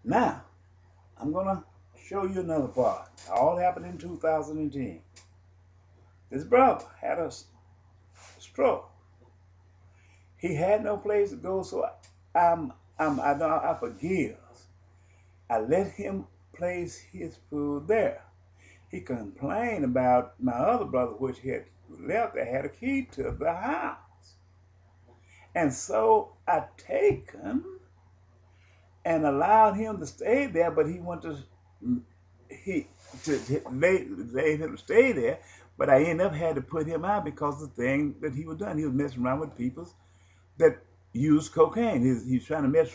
Now, I'm going to show you another part. All happened in 2010. This brother had a stroke. He had no place to go, so I forgive. I let him place his food there. He complained about my other brother, which he had left, that had a key to the house. And so I take him and allowed him to stay there, but he wanted he to let him stay there. But I ended up had to put him out because of the thing that he was doing. He was messing around with people that used cocaine. He's trying to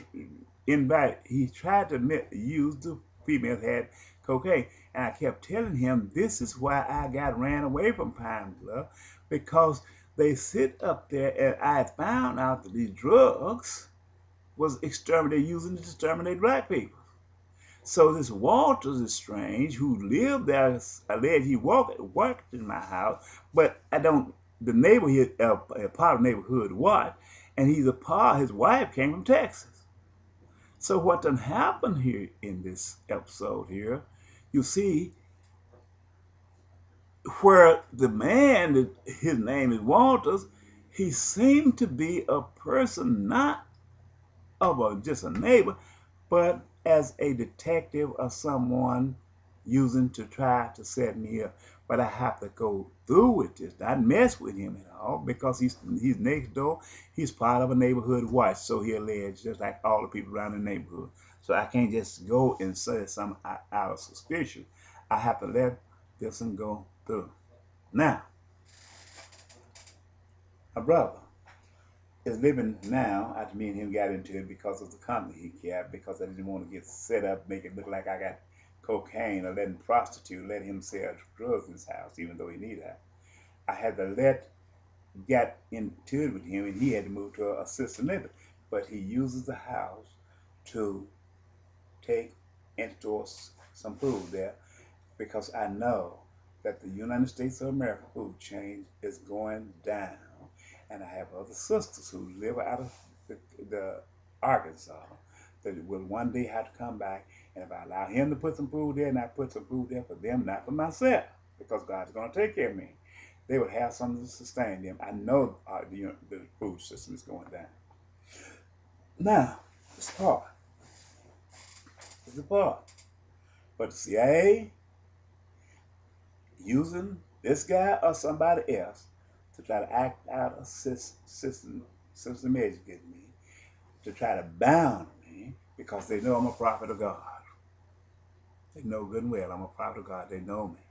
invite. He tried to use the females had cocaine, and I kept telling him this is why I got ran away from Pine Bluff, because they sit up there, and I found out that these drugs was exterminated, using to exterminate black people. So this Walters is strange, who lived there, alleged he worked in my house, but I don't. The neighborhood, a part of the neighborhood, what? And he's a part. His wife came from Texas. So what done happened here in this episode here? You see, where the man, his name is Walters, he seemed to be a person not just a neighbor, but as a detective or someone using to try to set me up. But I have to go through with this, not mess with him at all, because he's next door. He's part of a neighborhood watch, so he alleged, just like all the people around the neighborhood. So I can't just go and say something out of suspicion. I have to let this one go through. Now, my brother is living now after me and him got into it because of the company he kept, because I didn't want to get set up, make it look like I got cocaine or letting prostitute, let him sell drugs in his house, even though he needed that. I had to get into it with him, and he had to move to a assisted living. But he uses the house to take and store some food there, because I know that the United States of America food chain is going down. And I have other sisters who live out of the Arkansas that will one day have to come back. And if I allow him to put some food there, and I put some food there for them, not for myself, because God's going to take care of me, they would have something to sustain them. I know the food system is going down. Now, this part is the part. But the CIA using this guy or somebody else to try to act out a system educate me, to try to bound me, because they know I'm a prophet of God. They know good and well I'm a prophet of God. They know me.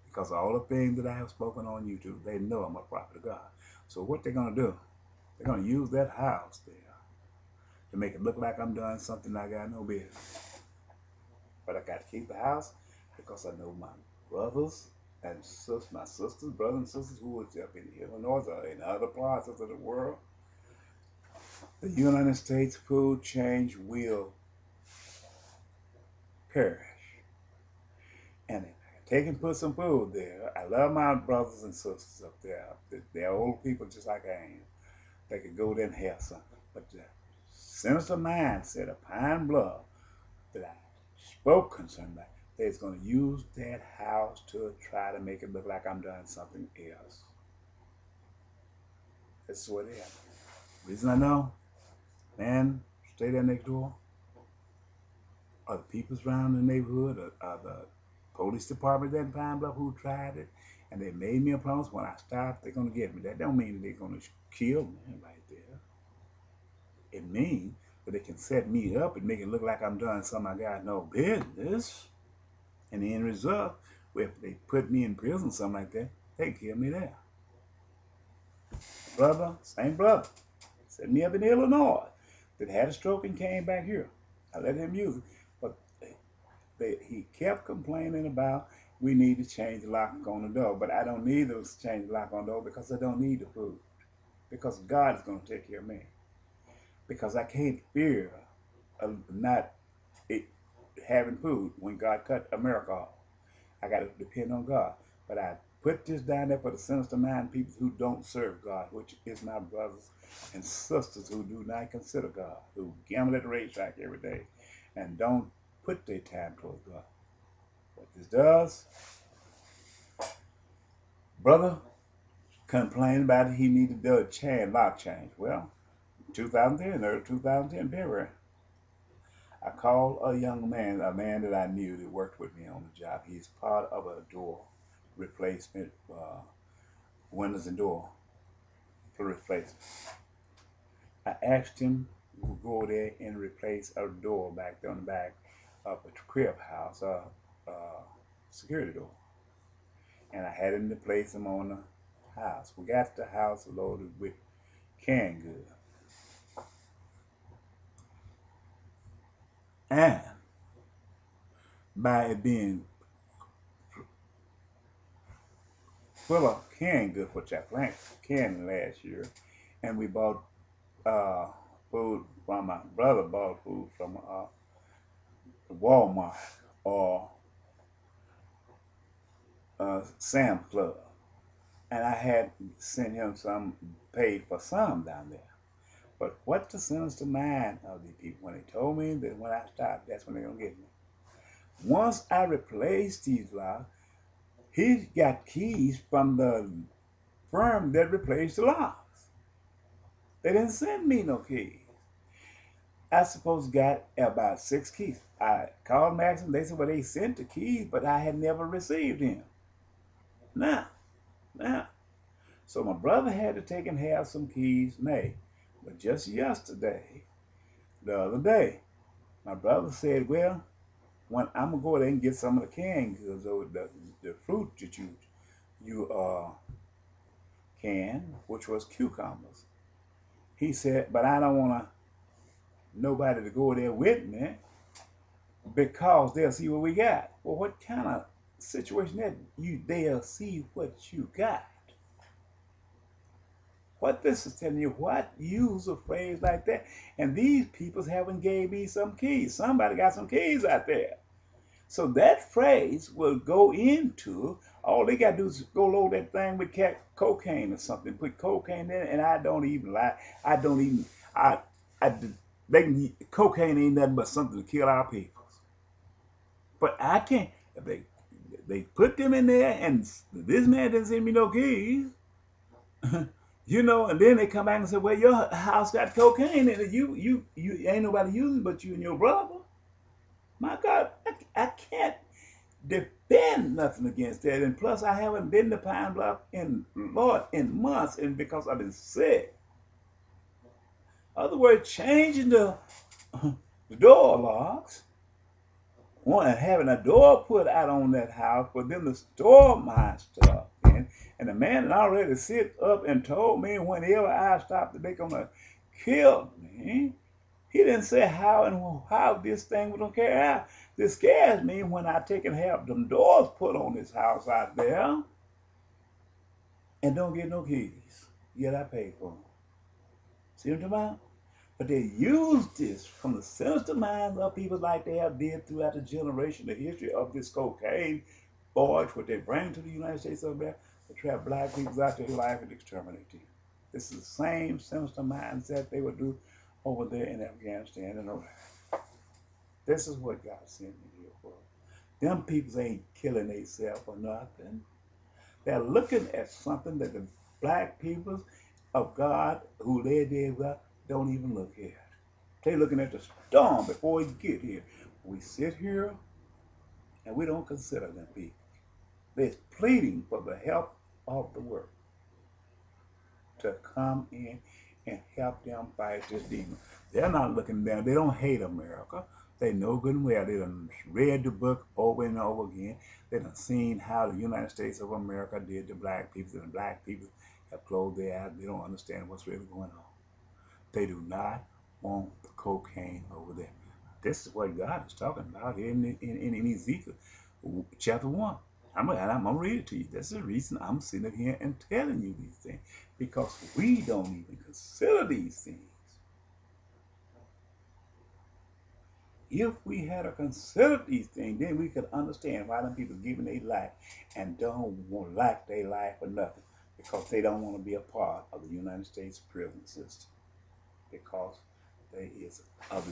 Because of all the things that I have spoken on YouTube, they know I'm a prophet of God. So what they're going to do, they're going to use that house there to make it look like I'm doing something I got no business. But I got to keep the house because I know my brothers and sisters, my sisters, brothers and sisters who was up in Illinois or in other parts of the world. The United States food chain will perish. And if I take and put some food there, I love my brothers and sisters up there. They're old people just like I am. They could go there and have some. But the sinister mindset of Pine Bluff that I spoke concerning that, they're going to use that house to try to make it look like I'm doing something else. That's what it is. Reason I know, man, stay there next door, or the peoples around the neighborhood, or the police department there in Pine Bluff who tried it, and they made me a promise when I stop, they're going to get me. That don't mean they're going to kill me right there. It means that they can set me up and make it look like I'm doing something I got no business. And the end result, if they put me in prison, something like that, they kill me there. Brother, same brother, set me up in Illinois, that had a stroke and came back here. I let him use it, but he kept complaining about we need to change the lock on the door. But I don't need to change the lock on the door because I don't need the food. Because God is going to take care of me. Because I can't fear not having food when God cut America off. I got to depend on God. But I put this down there for the sinister mind people who don't serve God, which is my brothers and sisters who do not consider God, who gamble at the racetrack every day and don't put their time towards God. What this does, brother complained about he needed to do a chain, lock change. Well, 2010, early 2010, February, I called a young man, a man that I knew that worked with me on the job. He's part of a door replacement, windows and door for replacement. I asked him to go there and replace a door back there on the back of a crib house, a security door. And I had him to place him on the house. We got the house loaded with canned goods. And by it being full of canned goods, which I planted canned last year, and we bought food from my brother bought food from Walmart or Sam's Club, and I had sent him some, paid for some down there. But what the sinister mind of these people, when they told me that when I stopped, that's when they're gonna get me. Once I replaced these locks, he got keys from the firm that replaced the locks. They didn't send me no keys. I suppose got about 6 keys. I called Maxim. They said, well, they sent the keys, but I had never received them. Now. So my brother had to take and have some keys made. But just yesterday, the other day, my brother said, well, when I'm going to go there and get some of the canned goods, or the fruit that you canned, which was cucumbers. He said, but I don't want nobody to go there with me because they'll see what we got. Well, what kind of situation that they'll see what you got? What this is telling you, what use a phrase like that? And these people haven't gave me some keys. Somebody got some keys out there. So that phrase will go into, all they got to do is go load that thing with cocaine or something, put cocaine in it, and I don't even lie. Cocaine ain't nothing but something to kill our people. But I can't, if they put them in there, and this man didn't send me no keys, you know, and then they come back and say, well, your house got cocaine in it. You ain't nobody using but you and your brother. My God, I can't defend nothing against that. And plus, I haven't been to Pine Bluff in months, and because I've been sick. In other words, changing the door locks, and having a door put out on that house for them to store my stuff in. And the man had already sit up and told me whenever I stopped that they're gonna kill me. He didn't say how this thing was gonna carry out. This scares me when I take and have them doors put on this house out there and don't get no keys. Yet I pay for them. See what I'm talking about? But they use this from the sinister minds of people like they have did throughout the generation, the history of this cocaine forge, what they bring to the United States of America, to trap black people out their life and exterminate them. This is the same sinister mindset they would do over there in Afghanistan and Iraq. This is what God sent me here for. Them people ain't killing themselves for nothing. They're looking at something that the black people of God who they did well don't even look at. They're looking at the storm before we get here. We sit here and we don't consider them people. They're pleading for the help of the world to come in and help them fight this demon. They're not looking down. They don't hate America. They know good and well. They done read the book over and over again. They done seen how the United States of America did to black people, and the black people have closed their eyes. They don't understand what's really going on. They do not want the cocaine over there. This is what God is talking about here in Ezekiel chapter 1. I'm gonna read it to you. That's the reason I'm sitting here and telling you these things, because we don't even consider these things. If we had considered these things, then we could understand why them people giving their life and don't want like their life or nothing, because they don't want to be a part of the United States prison system, because there is other